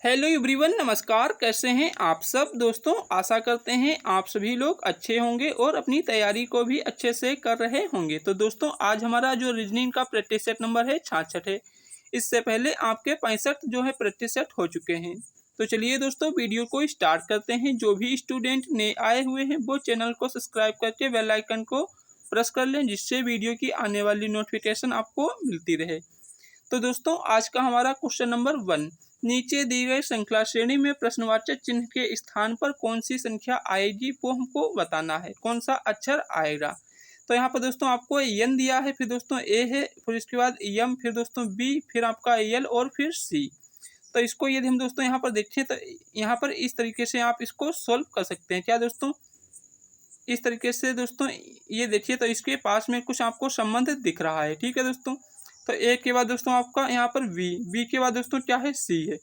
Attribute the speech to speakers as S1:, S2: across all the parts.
S1: Hello everyone, नमस्कार। कैसे हैं आप सब दोस्तों। आशा करते हैं आप सभी लोग अच्छे होंगे और अपनी तैयारी को भी अच्छे से कर रहे होंगे। तो दोस्तों आज हमारा जो रीजनिंग का प्रैक्टिस सेट नंबर है 66 है। इससे पहले आपके 65 जो है प्रैक्टिस सेट हो चुके हैं। तो चलिए दोस्तों वीडियो को स्टार्ट करते हैं। जो भी स्टूडेंट नए आए हुए हैं वो चैनल को सब्सक्राइब करके बेल आइकन को प्रेस कर लें, जिससे वीडियो की आने वाली नोटिफिकेशन आपको मिलती रहे। तो दोस्तों आज का हमारा क्वेश्चन नंबर 1, नीचे दी गई श्रृंखला श्रेणी में प्रश्नवाचक चिन्ह के स्थान पर कौन सी संख्या आएगी वो हमको बताना है, कौन सा अक्षर आएगा। तो यहाँ पर दोस्तों आपको एन दिया है, फिर दोस्तों ए है, फिर इसके बाद एम, फिर दोस्तों बी, फिर आपका एल और फिर सी। तो इसको यदि हम दोस्तों यहाँ पर देखें तो यहाँ पर इस तरीके से आप इसको सोल्व कर सकते हैं। क्या दोस्तों, इस तरीके से दोस्तों ये देखिए, तो इसके पास में कुछ आपको संबंध दिख रहा है। ठीक है दोस्तों, तो ए के बाद दोस्तों आपका यहाँ पर बी के बाद दोस्तों क्या है, सी है।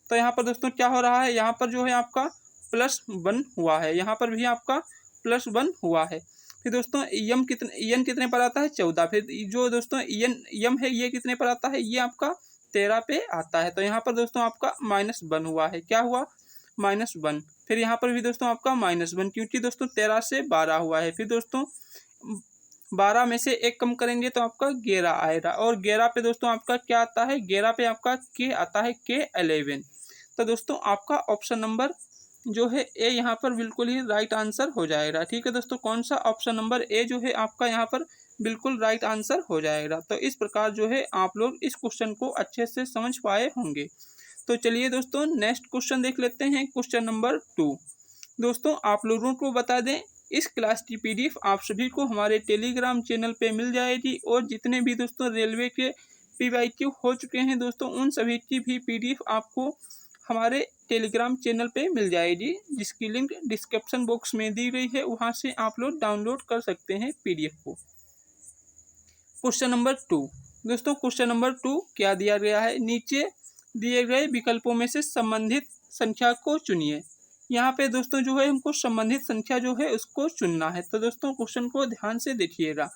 S1: तो यहाँ पर दोस्तों क्या हो रहा है, यहाँ पर जो है आपका +1 हुआ है, यहाँ पर भी आपका +1 हुआ है। फिर दोस्तों एन कितने पर आता है, 14। फिर जो दोस्तों एम है ये कितने पर आता है, ये आपका 13 पे आता है। तो यहाँ पर दोस्तों आपका -1 हुआ है। क्या हुआ, -1। फिर यहाँ पर भी दोस्तों आपका -1, क्योंकि दोस्तों 13 से 12 हुआ है। फिर दोस्तों 12 में से 1 कम करेंगे तो आपका 11 आएगा, और 11 पे दोस्तों आपका क्या आता है, 11 पे आपका के आता है, K11। तो दोस्तों आपका ऑप्शन नंबर जो है ए यहाँ पर बिल्कुल ही राइट आंसर हो जाएगा। ठीक है दोस्तों, कौन सा, ऑप्शन नंबर ए जो है आपका यहाँ पर बिल्कुल राइट आंसर हो जाएगा। तो इस प्रकार जो है आप लोग इस क्वेश्चन को अच्छे से समझ पाए होंगे। तो चलिए दोस्तों नेक्स्ट क्वेश्चन देख लेते हैं, क्वेश्चन नंबर 2। दोस्तों आप लोगों को बता दें, इस क्लास की पीडीएफ आप सभी को हमारे टेलीग्राम चैनल पे मिल जाएगी, और जितने भी दोस्तों रेलवे के पीवाईक्यू हो चुके हैं दोस्तों, उन सभी की भी पीडीएफ आपको हमारे टेलीग्राम चैनल पे मिल जाएगी, जिसकी लिंक डिस्क्रिप्शन बॉक्स में दी गई है। वहां से आप लोग डाउनलोड कर सकते हैं पीडीएफ को। क्वेश्चन नंबर 2 दोस्तों, क्वेश्चन नंबर 2 क्या दिया गया है, नीचे दिए गए विकल्पों में से संबंधित संख्या को चुनिए। यहाँ पे दोस्तों जो है हमको संबंधित संख्या जो है उसको चुनना है। तो दोस्तों क्वेश्चन को ध्यान से देखिएगा।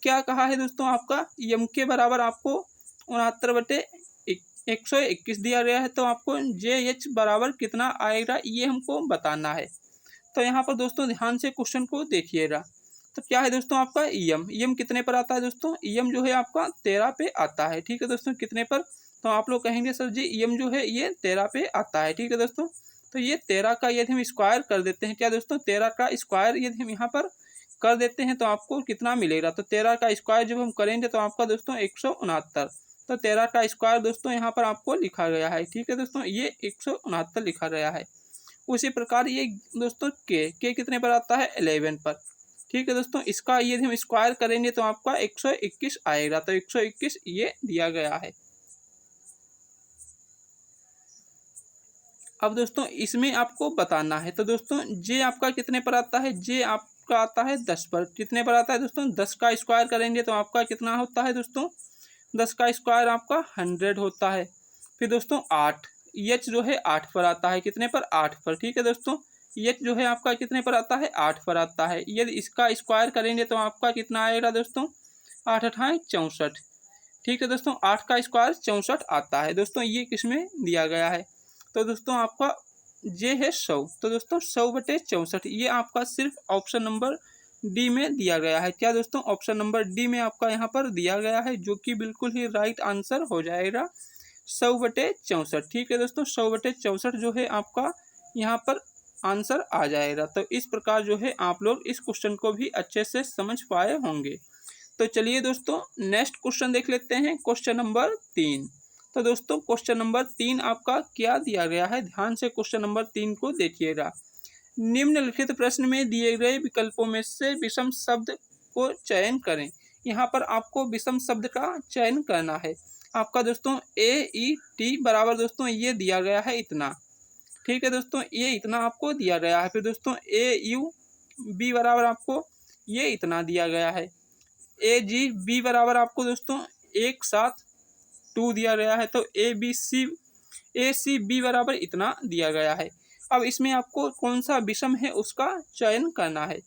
S1: क्या कहा है दोस्तों, आपका यम के बराबर आपको 69/121 दिया गया है। तो आपको जे एच बराबर कितना आएगा ये हमको बताना है। तो यहाँ पर दोस्तों ध्यान से क्वेश्चन को देखिएगा। तो क्या है दोस्तों आपका ईएम कितने पर आता है दोस्तों, ईएम जो है आपका 13 पे आता है। ठीक है दोस्तों, कितने पर, तो आप लोग कहेंगे सर जी ईएम जो है ये 13 पे आता है। ठीक है दोस्तों, तो ये 13 का यदि हम स्क्वायर कर देते हैं, क्या दोस्तों 13 का स्क्वायर यदि हम यहाँ पर कर देते हैं तो आपको कितना मिलेगा, तो 13 का स्क्वायर जब हम करेंगे तो आपका दोस्तों 169। तो 13 का स्क्वायर दोस्तों यहाँ पर आपको लिखा गया है। ठीक है दोस्तों, ये 169 लिखा गया है। उसी प्रकार ये दोस्तों के कितने पर आता है, 11 पर। ठीक है दोस्तों, इसका यदि हम स्क्वायर करेंगे तो आपका 121 आएगा। तो 121 ये दिया गया है। अब दोस्तों इसमें आपको बताना है। तो दोस्तों जे आपका कितने पर आता है, जे आपका आता है 10 पर। कितने पर आता है दोस्तों, 10 का स्क्वायर करेंगे तो आपका कितना होता है दोस्तों, 10 का स्क्वायर आपका 100 होता है। फिर दोस्तों 8, एच जो है 8 पर आता है, कितने पर, 8 पर। ठीक है दोस्तों, एच जो है आपका कितने पर आता है, 8 पर आता है। यदि इसका स्क्वायर करेंगे तो आपका कितना आएगा दोस्तों, 8 8 64। ठीक है दोस्तों, 8 का स्क्वायर 64 आता है। दोस्तों ये किसमें दिया गया है, तो दोस्तों आपका जे है 100। तो दोस्तों 100/64 ये आपका सिर्फ ऑप्शन नंबर डी में दिया गया है। क्या दोस्तों, ऑप्शन नंबर डी में आपका यहाँ पर दिया गया है, जो कि बिल्कुल ही राइट आंसर हो जाएगा, 100/64। ठीक है दोस्तों, 100/64 जो है आपका यहाँ पर आंसर आ जाएगा। तो इस प्रकार जो है आप लोग इस क्वेश्चन को भी अच्छे से समझ पाए होंगे। तो चलिए दोस्तों नेक्स्ट क्वेश्चन देख लेते हैं, क्वेश्चन नंबर 3। तो दोस्तों क्वेश्चन नंबर 3 आपका क्या दिया गया है, ध्यान से क्वेश्चन नंबर 3 को देखिएगा। निम्नलिखित प्रश्न में दिए गए विकल्पों में से विषम शब्द को चयन करें। यहाँ पर आपको विषम शब्द का चयन करना है। आपका दोस्तों AET बराबर दोस्तों ये दिया गया है इतना। ठीक है दोस्तों, ये इतना आपको दिया गया है। फिर दोस्तों AUB बराबर आपको ये इतना दिया गया है। AGB बराबर आपको दोस्तों 172 दिया गया है। तो ACB बराबर इतना दिया गया है। अब इसमें आपको कौन सा विषम है उसका चयन करना है।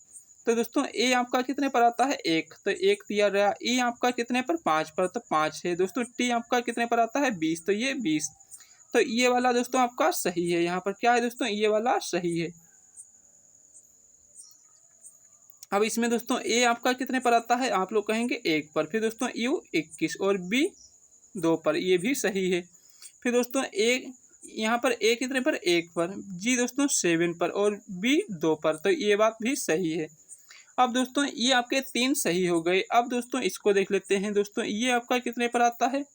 S1: तो दोस्तों ए आपका कितने पर आता है, 1, तो 1 दिया गया। ई आपका कितने पर, 5 पर, तो 5 है। दोस्तों टी आपका कितने पर आता है, 20, तो ये 20। तो ये वाला दोस्तों आपका सही है। यहाँ पर क्या है दोस्तों, ये वाला सही है। अब इसमें दोस्तों ए आपका कितने पर आता है, आप लोग कहेंगे 1 पर। फिर दोस्तों यू 21 और बी 2 पर, ये भी सही है। फिर दोस्तों ए यहाँ पर ए कितने पर, 1 पर। जी दोस्तों 7 पर और बी 2 पर, तो ये बात भी सही है। अब दोस्तों ये आपके 3 सही हो गए। अब दोस्तों इसको देख लेते हैं। दोस्तों ये आपका कितने पर आता है,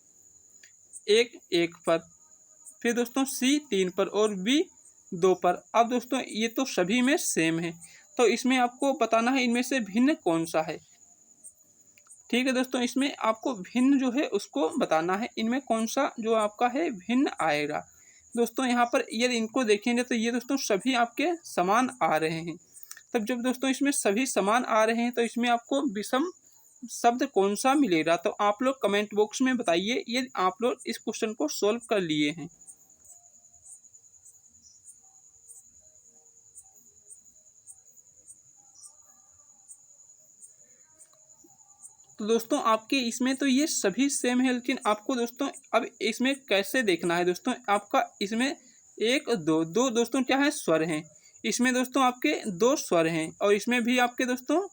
S1: 1 पर। फिर दोस्तों सी 3 पर और बी 2 पर। अब दोस्तों ये तो सभी में सेम है, तो इसमें आपको बताना है इनमें से भिन्न कौन सा है। ठीक है दोस्तों, इसमें आपको भिन्न जो है उसको बताना है, इनमें कौन सा जो आपका है भिन्न आएगा। दोस्तों यहाँ पर यदि इनको देखेंगे तो ये दोस्तों सभी आपके समान आ रहे हैं। तब जब दोस्तों इसमें सभी समान आ रहे हैं तो इसमें आपको विषम शब्द कौन सा मिलेगा। तो आप लोग कमेंट बॉक्स में बताइए यदि आप लोग इस क्वेश्चन को सोल्व कर लिए हैं। तो दोस्तों आपके इसमें तो ये सभी सेम है, लेकिन आपको दोस्तों अब इसमें कैसे देखना है। दोस्तों आपका इसमें 1 2 2 दोस्तों क्या है, स्वर हैं। इसमें दोस्तों आपके 2 स्वर हैं और इसमें भी आपके दोस्तों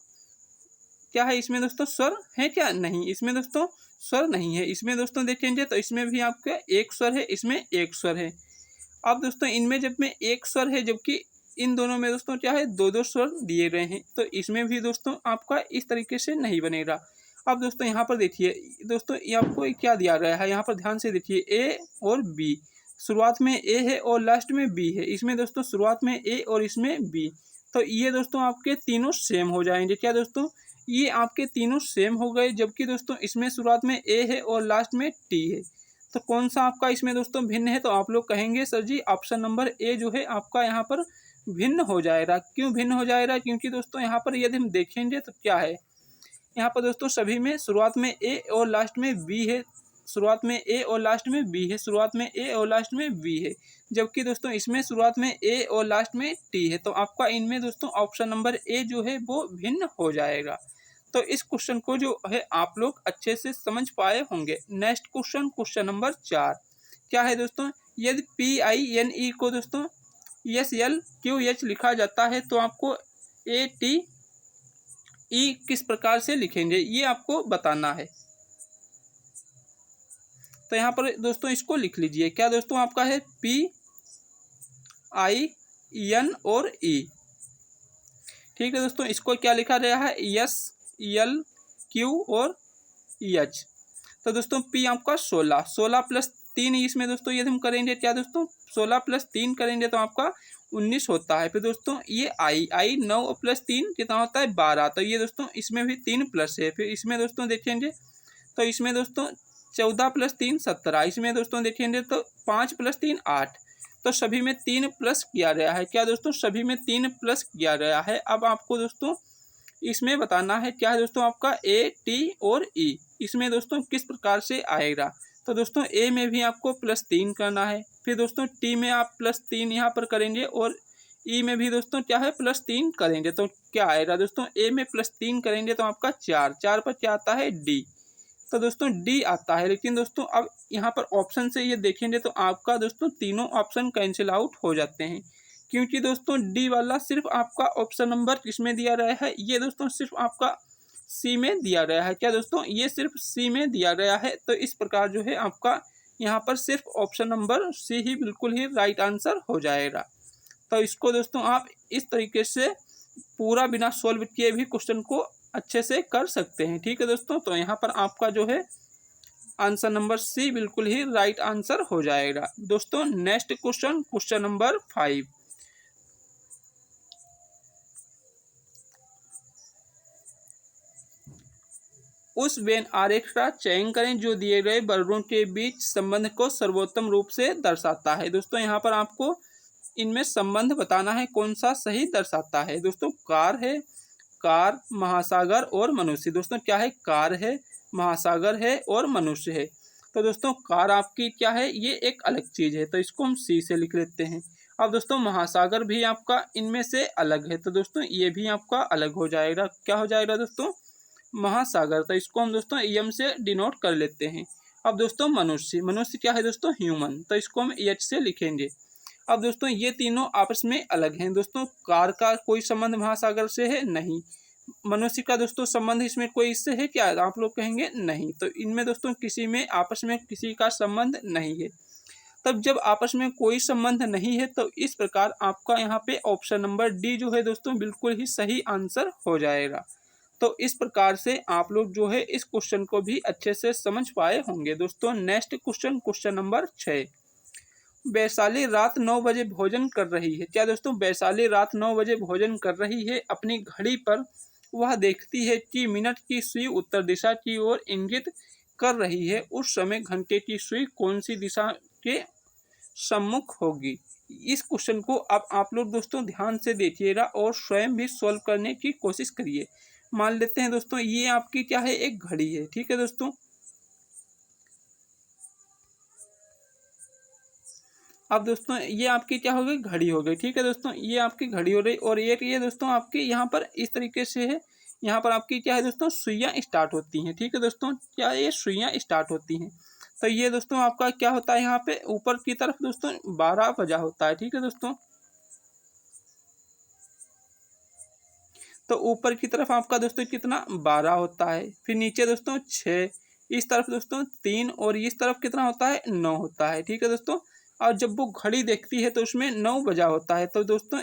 S1: क्या है, इसमें दोस्तों स्वर है क्या, नहीं, इसमें दोस्तों स्वर नहीं है। इसमें दोस्तों देखेंगे तो इसमें भी आपका 1 स्वर है, इसमें 1 स्वर है। अब दोस्तों इनमें जब में 1 स्वर है, जबकि इन दोनों में दोस्तों क्या है, 2 स्वर दिए गए हैं, तो इसमें भी दोस्तों आपका इस तरीके से नहीं बनेगा। अब दोस्तों यहाँ पर देखिए दोस्तों, ये आपको क्या दिया गया है, यहाँ पर ध्यान से देखिए ए और बी। शुरुआत में ए है और लास्ट में बी है। इसमें दोस्तों शुरुआत में ए और इसमें बी, तो ये दोस्तों आपके तीनों सेम हो जाएंगे। क्या दोस्तों, ये आपके तीनों सेम हो गए, जबकि दोस्तों इसमें शुरुआत में ए है और लास्ट में टी है। तो कौन सा आपका इसमें दोस्तों भिन्न है, तो आप लोग कहेंगे sir ji option number A जो है आपका यहाँ पर भिन्न हो जाएगा। क्यों भिन्न हो जाएगा, क्योंकि दोस्तों यहाँ पर यदि हम देखेंगे तो क्या है, यहाँ पर दोस्तों सभी में शुरुआत में ए और लास्ट में बी है। शुरुआत में ए और लास्ट में बी है, शुरुआत में ए और लास्ट में बी है, जबकि दोस्तों इसमें शुरुआत में ए और लास्ट में टी है। तो आपका इनमें दोस्तों ऑप्शन नंबर ए जो है वो भिन्न हो जाएगा। तो इस क्वेश्चन को जो है आप लोग अच्छे से समझ पाए होंगे। नेक्स्ट क्वेश्चन, क्वेश्चन नंबर 4 क्या है दोस्तों, यदि PINE को दोस्तों SLQH लिखा जाता है तो आपको ATE किस प्रकार से लिखेंगे, ये आपको बताना है। तो यहाँ पर दोस्तों इसको लिख लीजिए। क्या दोस्तों आपका है PIN और E। ठीक है दोस्तों, इसको क्या लिखा गया है, SLQ और H। तो दोस्तों P आपका 16, 16 + 3 इसमें दोस्तों यदि हम करेंगे क्या दोस्तों, 16 + 3 करेंगे तो आपका 19 होता है। फिर दोस्तों ये I 9 + 3 कितना होता है, 12। तो ये दोस्तों इसमें भी 3 प्लस है। फिर इसमें दोस्तों देखेंगे तो इसमें दोस्तों 14 + 3 17। इसमें दोस्तों देखेंगे तो 5 + 3 8। तो सभी में 3 प्लस किया गया है। क्या दोस्तों, सभी में 3 प्लस किया गया है। अब आपको दोस्तों इसमें बताना है क्या है दोस्तों आपका AT और E, इसमें दोस्तों किस प्रकार से आएगा। तो दोस्तों ए में भी आपको +3 करना है। फिर दोस्तों टी में आप +3 यहाँ पर करेंगे और ई में भी दोस्तों क्या है +3 करेंगे। तो क्या आएगा दोस्तों, ए में +3 करेंगे तो आपका 4, 4 पर क्या आता है, डी। तो दोस्तों डी आता है। लेकिन दोस्तों अब यहाँ पर ऑप्शन से ये देखेंगे तो आपका दोस्तों तीनों ऑप्शन कैंसिल आउट हो जाते हैं, क्योंकि दोस्तों डी वाला सिर्फ आपका ऑप्शन नंबर किसमें दिया गया है, ये दोस्तों सिर्फ आपका सी में दिया गया है। क्या दोस्तों, ये सिर्फ सी में दिया गया है। तो इस प्रकार जो है आपका यहाँ पर सिर्फ ऑप्शन नंबर सी ही बिल्कुल ही राइट आंसर हो जाएगा। तो इसको दोस्तों आप इस तरीके से पूरा बिना सॉल्व किए भी क्वेश्चन को अच्छे से कर सकते हैं। ठीक है दोस्तों, तो यहाँ पर आपका जो है आंसर नंबर सी बिल्कुल ही राइट आंसर हो जाएगा। दोस्तों नेक्स्ट क्वेश्चन, क्वेश्चन नंबर 5। उस वेन आरेख का चयन करें जो दिए गए वर्गों के बीच संबंध को सर्वोत्तम रूप से दर्शाता है। दोस्तों यहाँ पर आपको इनमें संबंध बताना है कौन सा सही दर्शाता है। दोस्तों कार है, कार, महासागर और मनुष्य। दोस्तों क्या है, कार है, महासागर है और मनुष्य है। तो दोस्तों कार आपकी क्या है, ये एक अलग चीज़ है, तो इसको हम सी से लिख लेते हैं। अब दोस्तों महासागर भी आपका इनमें से अलग है, तो दोस्तों ये भी आपका अलग हो जाएगा। क्या हो जाएगा दोस्तों, महासागर। तो इसको हम दोस्तों एम से डिनोट कर लेते हैं। अब दोस्तों मनुष्य, मनुष्य क्या है दोस्तों? ह्यूमन, तो इसको हम एच से लिखेंगे। अब दोस्तों ये तीनों आपस में अलग हैं दोस्तों। कार का कोई संबंध महासागर से है? नहीं। मनुष्य का दोस्तों संबंध इसमें कोई इससे है क्या? आप लोग कहेंगे नहीं। तो इनमें दोस्तों किसी में आपस में किसी का संबंध नहीं है। तब जब आपस में कोई संबंध नहीं है तो इस प्रकार आपका यहाँ पे ऑप्शन नंबर डी जो है दोस्तों बिल्कुल ही सही आंसर हो जाएगा। तो इस प्रकार से आप लोग जो है इस क्वेश्चन को भी अच्छे से समझ पाए होंगे दोस्तों। Next question, question number 6। Vaishali रात 9 बजे भोजन कर रही है। क्या दोस्तों? वैशाली रात 9 बजे भोजन कर रही है। अपनी घड़ी पर वह देखती है कि मिनट की सुई उत्तर दिशा की ओर इंगित कर रही है। उस समय घंटे की सुई कौन सी दिशा के सम्मुख होगी? इस क्वेश्चन को अब आप लोग दोस्तों ध्यान से देखिएगा और स्वयं भी सॉल्व करने की कोशिश करिए। मान लेते हैं दोस्तों ये आपकी क्या है? एक घड़ी है, ठीक है दोस्तों। अब दोस्तों ये आपकी क्या हो गई? घड़ी हो गई, ठीक है दोस्तों। ये आपकी घड़ी हो रही और एक ये दोस्तों आपकी यहाँ पर इस तरीके से है। यहाँ पर आपकी क्या है दोस्तों? सुइयाँ स्टार्ट होती हैं, ठीक है दोस्तों। क्या ये सुइयाँ स्टार्ट होती हैं? तो ये दोस्तों आपका क्या होता है? यहाँ पे ऊपर की तरफ दोस्तों 12 बजा होता है, ठीक है दोस्तों। तो ऊपर की तरफ आपका दोस्तों कितना? 12 होता है। फिर नीचे दोस्तों 6, इस तरफ दोस्तों 3 और इस तरफ कितना होता है? 9 होता है, ठीक है दोस्तों। और जब वो घड़ी देखती है तो उसमें 9 बजा होता है। तो दोस्तों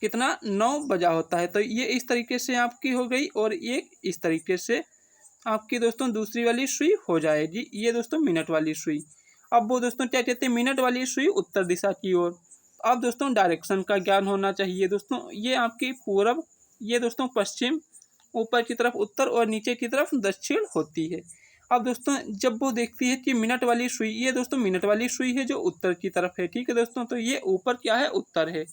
S1: कितना? 9 बजा होता है। तो ये इस तरीके से आपकी हो गई और ये इस तरीके से आपकी दोस्तों दूसरी वाली सुई हो जाएगी। ये दोस्तों मिनट वाली सुई। अब वो दोस्तों क्या कहते हैं? मिनट वाली सुई उत्तर दिशा की ओर। अब दोस्तों डायरेक्शन का ज्ञान होना चाहिए दोस्तों। ये आपकी पूरब, ये दोस्तों पश्चिम, ऊपर की तरफ उत्तर और नीचे की तरफ दक्षिण होती है। अब दोस्तों जब वो देखती है कि मिनट वाली सुई, ये दोस्तों मिनट वाली सुई है जो उत्तर की तरफ है, ठीक है दोस्तों। तो ये ऊपर क्या है? उत्तर है।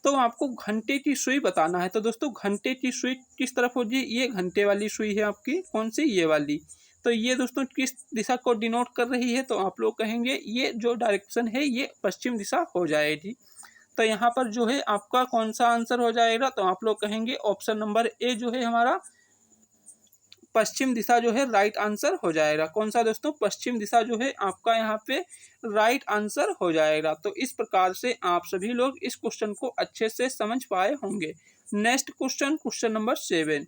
S1: तो आपको घंटे की सुई बताना है। तो दोस्तों घंटे की सुई किस तरफ होगी? ये घंटे वाली सुई है आपकी, कौन सी? ये वाली। तो ये दोस्तों किस दिशा को डिनोट कर रही है? तो आप लोग कहेंगे ये जो डायरेक्शन है ये पश्चिम दिशा हो जाएगी। तो यहाँ पर जो है आपका कौन सा आंसर हो जाएगा? तो आप लोग कहेंगे ऑप्शन नंबर ए जो है हमारा पश्चिम दिशा जो है राइट आंसर हो जाएगा। कौन सा दोस्तों? पश्चिम दिशा जो है आपका यहाँ पे राइट आंसर हो जाएगा। तो इस प्रकार से आप सभी लोग इस क्वेश्चन को अच्छे से समझ पाए होंगे। Next question, question number 7।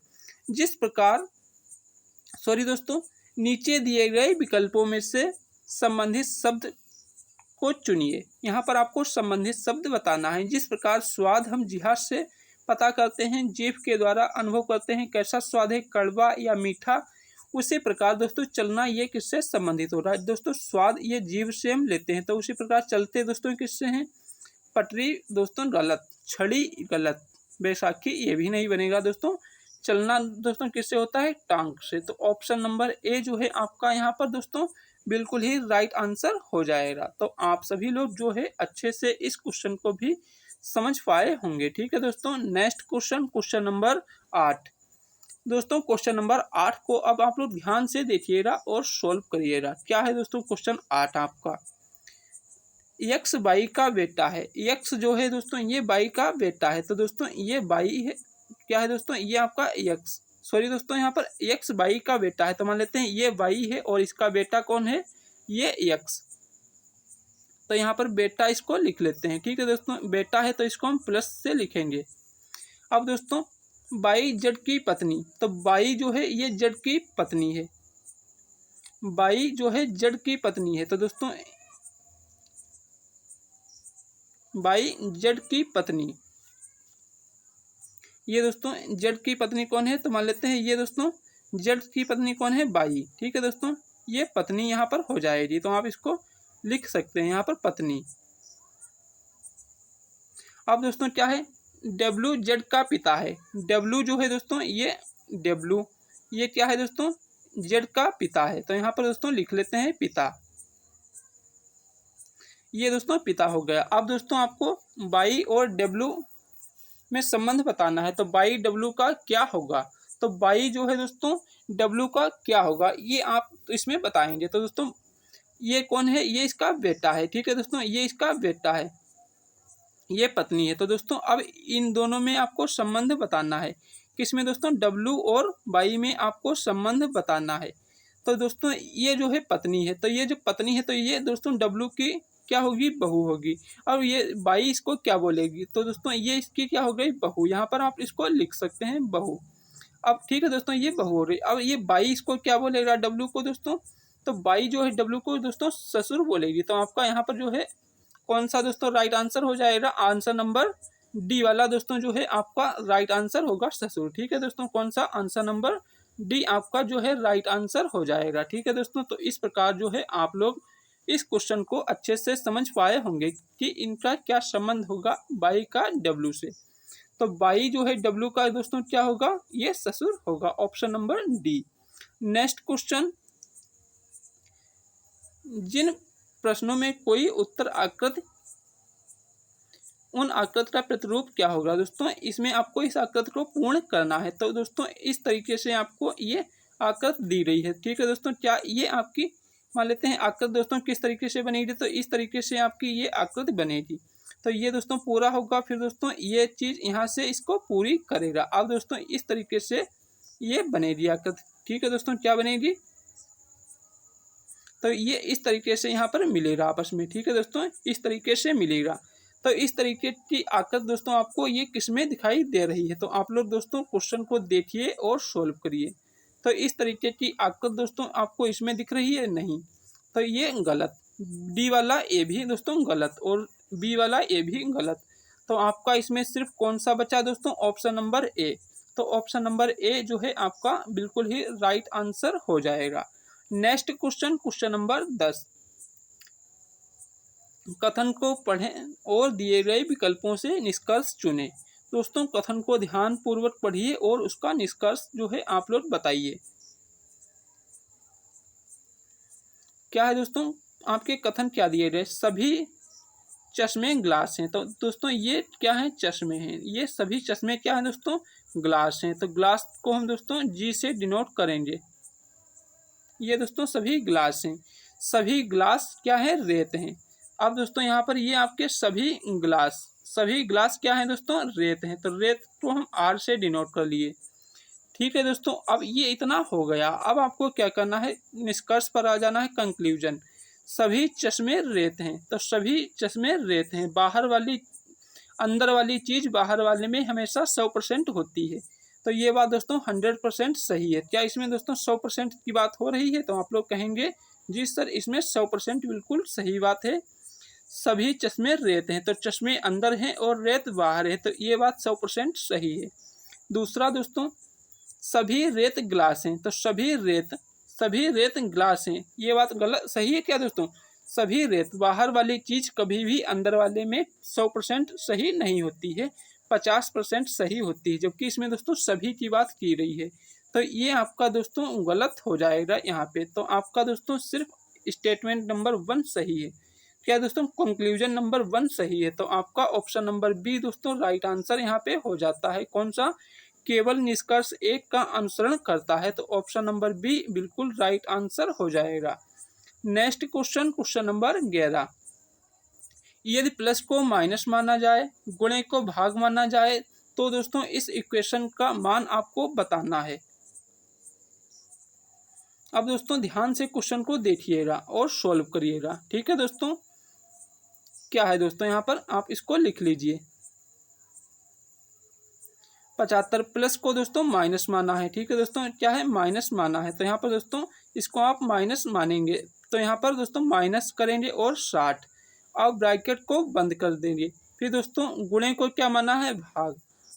S1: जिस प्रकार सॉरी दोस्तों, नीचे दिए गए विकल्पों में से संबंधित शब्द को चुनिए। यहाँ पर आपको संबंधित शब्द बताना है। जिस प्रकार स्वाद हम जिह्वा से पता करते हैं, जीभ के द्वारा अनुभव करते हैं कैसा स्वाद है, कड़वा या मीठा, उसी प्रकार दोस्तों चलना ये किससे संबंधित हो रहा है? दोस्तों स्वाद ये जीभ से हम लेते हैं। तो उसी प्रकार चलते दोस्तों किससे हैं? पटरी दोस्तों गलत, छड़ी गलत, बैसाखी ये भी नहीं बनेगा दोस्तों। चलना दोस्तों किससे होता है? टांग से। तो ऑप्शन नंबर ए जो है आपका यहाँ पर दोस्तों बिल्कुल ही राइट आंसर हो जाएगा। तो आप सभी लोग जो है अच्छे से इस क्वेश्चन को भी समझ पाए होंगे, ठीक है दोस्तों। Next question, question number 8। दोस्तों क्वेश्चन नंबर 8 को अब आप लोग ध्यान से देखिएगा और सोल्व करिएगा। क्या है दोस्तों क्वेश्चन 8 आपका? यक्स बाई का बेटा है। यक्स जो है दोस्तों ये बाई का बेटा है। तो दोस्तों ये बाई है, क्या है दोस्तों? ये आपका यक्स, सॉरी दोस्तों यहाँ पर यक्स बाई का बेटा है। तो मान लेते हैं ये बाई है और इसका बेटा कौन है? ये यक्स। तो यहाँ पर बेटा इसको लिख लेते हैं, ठीक है दोस्तों। बेटा है तो इसको हम प्लस से लिखेंगे। अब दोस्तों बाई जड की पत्नी, तो बाई जो है ये जड की पत्नी है। बाई जो है जड की पत्नी है। तो दोस्तों बाई जड की पत्नी, ये दोस्तों जड की पत्नी कौन है? तो मान लेते हैं ये दोस्तों जड की पत्नी कौन है? बाई, ठीक है दोस्तों। ये पत्नी यहाँ पर हो जाएगी। तो आप इसको लिख सकते हैं यहाँ पर पत्नी। अब दोस्तों क्या है? डब्लू जेड का पिता है। डब्लू जो है दोस्तों ये डब्लू, ये क्या है दोस्तों? जेड का पिता है। तो यहाँ पर दोस्तों लिख लेते हैं पिता। ये दोस्तों पिता हो गया। अब दोस्तों आपको बाई और डब्लू में संबंध बताना है। तो बाई डब्लू का क्या होगा? तो बाई जो है दोस्तों डब्लू का क्या होगा ये आप इसमें बताएंगे। तो दोस्तों ये कौन है? ये इसका बेटा है, ठीक है दोस्तों। ये इसका बेटा है, ये पत्नी है। तो दोस्तों अब इन दोनों में आपको संबंध बताना है। किसमें दोस्तों? डब्लू और बाई में आपको संबंध बताना है। तो दोस्तों ये जो है पत्नी है, तो ये जो पत्नी है तो ये दोस्तों डब्लू की क्या होगी, बहू होगी। अब ये बाई इसको क्या बोलेगी, तो दोस्तों ये इसकी क्या हो गई, बहू। यहाँ पर आप इसको लिख सकते हैं बहू। अब ठीक है दोस्तों, ये बहू हो रही। अब ये बाई इसको क्या बोलेगा, डब्लू को दोस्तों, तो बाई जो है डब्लू को दोस्तों ससुर बोलेगी। तो आपका यहाँ पर जो है कौन सा दोस्तों राइट आंसर हो जाएगा, आंसर नंबर डी वाला दोस्तों जो है आपका राइट आंसर होगा, ससुर। ठीक है दोस्तों, कौन सा, आंसर नंबर डी आपका जो है राइट आंसर हो जाएगा। ठीक है दोस्तों, तो इस प्रकार जो है आप लोग इस क्वेश्चन को अच्छे से समझ पाए होंगे कि इनका क्या संबंध होगा बाई का डब्लू से। तो बाई जो है डब्लू का दोस्तों क्या होगा, ये ससुर होगा, option number D. Next question, जिन प्रश्नों में कोई उत्तर आकृति, उन आकृति का प्रतिरूप क्या होगा दोस्तों, इसमें आपको इस आकृति को पूर्ण करना है। तो दोस्तों इस तरीके से आपको ये आकृति दी रही है। ठीक है दोस्तों, क्या ये आपकी मान लेते हैं आकृति दोस्तों किस तरीके से बनेगी, तो इस तरीके से आपकी ये आकृति बनेगी। तो ये दोस्तों पूरा होगा, फिर दोस्तों ये चीज़ यहाँ से इसको पूरी करेगा। अब दोस्तों इस तरीके से ये बनेगी आकृति। ठीक है दोस्तों, क्या बनेगी, तो ये इस तरीके से यहाँ पर मिलेगा आपस में। ठीक है दोस्तों, इस तरीके से मिलेगा। तो इस तरीके की आकृति दोस्तों आपको ये किसमें दिखाई दे रही है, तो आप लोग दोस्तों क्वेश्चन को देखिए और सोल्व करिए। तो इस तरीके की आकृति दोस्तों आपको इसमें दिख रही है, नहीं, तो ये गलत। डी वाला ए भी दोस्तों गलत और बी वाला ए भी गलत। तो आपका इसमें सिर्फ कौन सा बचा दोस्तों, ऑप्शन नंबर ए। तो ऑप्शन नंबर ए जो है आपका बिल्कुल ही राइट आंसर हो जाएगा। नेक्स्ट क्वेश्चन, क्वेश्चन नंबर 10, कथन को पढ़ें और दिए गए विकल्पों से निष्कर्ष चुनें। दोस्तों कथन को ध्यान पूर्वक पढ़िए और उसका निष्कर्ष जो है आप लोग बताइए। क्या है दोस्तों, आपके कथन क्या दिए गए, सभी चश्मे ग्लास हैं। तो दोस्तों ये क्या है, चश्मे हैं। ये सभी चश्मे क्या है दोस्तों, ग्लास हैं। तो ग्लास को हम दोस्तों जी से डिनोट करेंगे। ये दोस्तों सभी ग्लास हैं। सभी ग्लास क्या है, रेत हैं। अब दोस्तों यहाँ पर ये आपके सभी ग्लास क्या है दोस्तों, रेत हैं। तो रेत को हम आर से डिनोट कर लिए। ठीक है दोस्तों, अब ये इतना हो गया। अब आपको क्या करना है, निष्कर्ष पर आ जाना है, कंक्लूजन। सभी चश्मे रेत हैं, तो सभी चश्मे रेत हैं। बाहर वाली, अंदर वाली चीज़ बाहर वाले में हमेशा 100% होती है। तो ये बात दोस्तों 100% सही है। क्या इसमें दोस्तों 100% की बात हो रही है, तो आप लोग कहेंगे जी सर इसमें 100% बिल्कुल सही बात है। सभी चश्मे रेत हैं, तो चश्मे अंदर हैं और रेत बाहर है, तो ये बात 100% सही है। दूसरा दोस्तों, सभी रेत ग्लास हैं, तो सभी रेत ग्लास हैं, ये बात गलत, सही है क्या दोस्तों, सभी रेत, बाहर वाली चीज़ कभी भी अंदर वाले में 100% सही नहीं होती है, 50% सही होती है, जबकि इसमें दोस्तों सभी की बात की रही है। तो ये आपका दोस्तों गलत हो जाएगा यहाँ पे। तो आपका दोस्तों सिर्फ स्टेटमेंट नंबर 1 सही है। क्या दोस्तों, कंक्लूजन नंबर 1 सही है। तो आपका ऑप्शन नंबर बी दोस्तों राइट आंसर यहाँ पे हो जाता है। कौन सा, केवल निष्कर्ष एक का अनुसरण करता है। तो ऑप्शन नंबर बी बिल्कुल राइट आंसर हो जाएगा। नेक्स्ट क्वेश्चन, क्वेश्चन नंबर 11, यदि प्लस को माइनस माना जाए, गुणे को भाग माना जाए, तो दोस्तों इस इक्वेशन का मान आपको बताना है। अब दोस्तों ध्यान से क्वेश्चन को देखिएगा और सॉल्व करिएगा। ठीक है दोस्तों, क्या है दोस्तों यहाँ पर आप इसको लिख लीजिए। 75 प्लस को दोस्तों माइनस माना है। ठीक है दोस्तों, क्या है, माइनस माना है। तो यहाँ पर दोस्तों इसको आप माइनस मानेंगे, तो यहाँ पर दोस्तों माइनस करेंगे और 60, अब ब्रैकेट को बंद कर देंगे। फिर दोस्तों गुणे को क्या माना है, भाग,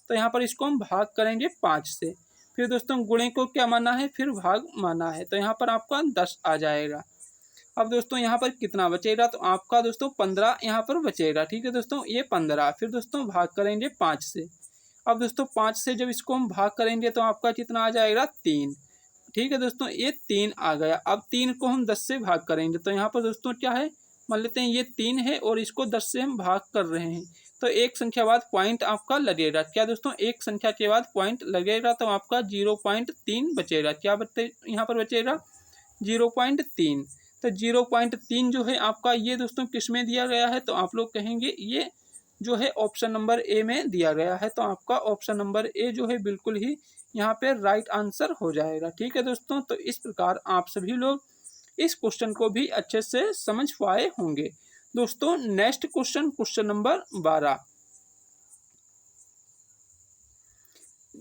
S1: तो यहाँ पर इसको हम भाग करेंगे 5 से। फिर दोस्तों गुणे को क्या माना है, फिर भाग माना है, तो यहाँ पर आपका 10 आ जाएगा। अब दोस्तों यहाँ पर कितना बचेगा, तो आपका दोस्तों 15 यहाँ पर बचेगा। ठीक है दोस्तों, ये 15, फिर दोस्तों भाग करेंगे 5 से। अब दोस्तों 5 से जब इसको हम भाग करेंगे तो आपका कितना आ जाएगा, 3। ठीक है दोस्तों, ये 3 आ गया। अब 3 को हम 10 से भाग करेंगे, तो यहाँ पर दोस्तों क्या है, मान लेते हैं ये 3 है और इसको 10 से हम भाग कर रहे हैं, तो एक संख्या बाद पॉइंट आपका लगेगा। क्या दोस्तों, एक संख्या के बाद पॉइंट लगेगा, तो आपका 0.3 बचेगा। क्या यहाँ पर बचेगा, 0.3। तो 0.3 जो है आपका ये दोस्तों किस में दिया गया है, तो आप लोग कहेंगे ये जो है ऑप्शन नंबर ए में दिया गया है। तो आपका ऑप्शन नंबर ए जो है बिल्कुल ही यहाँ पे राइट आंसर हो जाएगा। ठीक है दोस्तों, तो इस प्रकार आप सभी लोग इस क्वेश्चन को भी अच्छे से समझ पाए होंगे। दोस्तों नेक्स्ट क्वेश्चन, क्वेश्चन नंबर 12।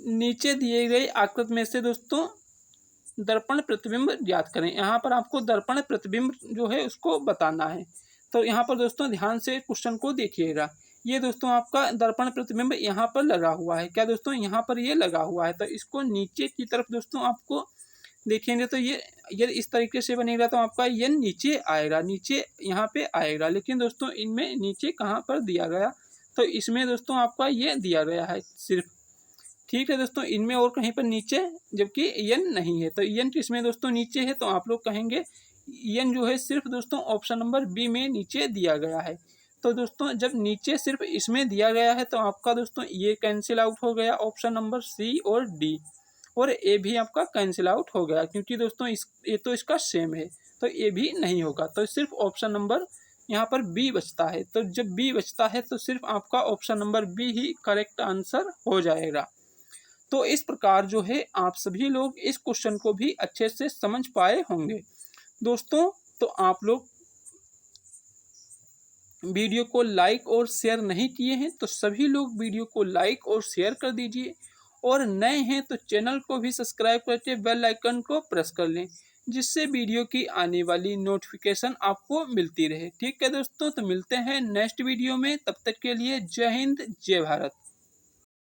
S1: नीचे दिए गए आकृति में से दोस्तों दर्पण प्रतिबिंब ज्ञात करें। यहाँ पर आपको दर्पण प्रतिबिंब जो है उसको बताना है। तो यहाँ पर दोस्तों ध्यान से क्वेश्चन को देखिएगा। ये दोस्तों आपका दर्पण प्रतिबिंब यहाँ पर लगा हुआ है। क्या दोस्तों, यहाँ पर ये लगा हुआ है। तो इसको नीचे की तरफ दोस्तों आपको देखेंगे तो ये इस तरीके से बनेगा। तो आपका ये नीचे आएगा, नीचे यहाँ पे आएगा। लेकिन दोस्तों इनमें नीचे कहाँ पर दिया गया, तो इसमें दोस्तों आपका ये दिया गया है सिर्फ। ठीक है दोस्तों, इनमें और कहीं पर नीचे, जबकि एन नहीं है। तो एन किसमें दोस्तों नीचे है, तो आप लोग कहेंगे एन जो है सिर्फ दोस्तों ऑप्शन नंबर बी में नीचे दिया गया है। तो दोस्तों जब नीचे सिर्फ इसमें दिया गया है तो आपका दोस्तों ये कैंसिल आउट हो गया, ऑप्शन नंबर सी और डी, और ए भी आपका कैंसिल आउट हो गया, क्योंकि दोस्तों ये तो इसका सेम है। तो ए भी नहीं होगा। तो सिर्फ ऑप्शन नंबर यहाँ पर बी बचता है। तो जब बी बचता है तो सिर्फ आपका ऑप्शन नंबर बी ही करेक्ट आंसर हो जाएगा। तो इस प्रकार जो है आप सभी लोग इस क्वेश्चन को भी अच्छे से समझ पाए होंगे। दोस्तों तो आप लोग वीडियो को लाइक और शेयर नहीं किए हैं तो सभी लोग वीडियो को लाइक और शेयर कर दीजिए, और नए हैं तो चैनल को भी सब्सक्राइब करके बेल आइकन को प्रेस कर लें, जिससे वीडियो की आने वाली नोटिफिकेशन आपको मिलती रहे। ठीक है दोस्तों, तो मिलते हैं नेक्स्ट वीडियो में। तब तक के लिए जय हिंद, जय भारत।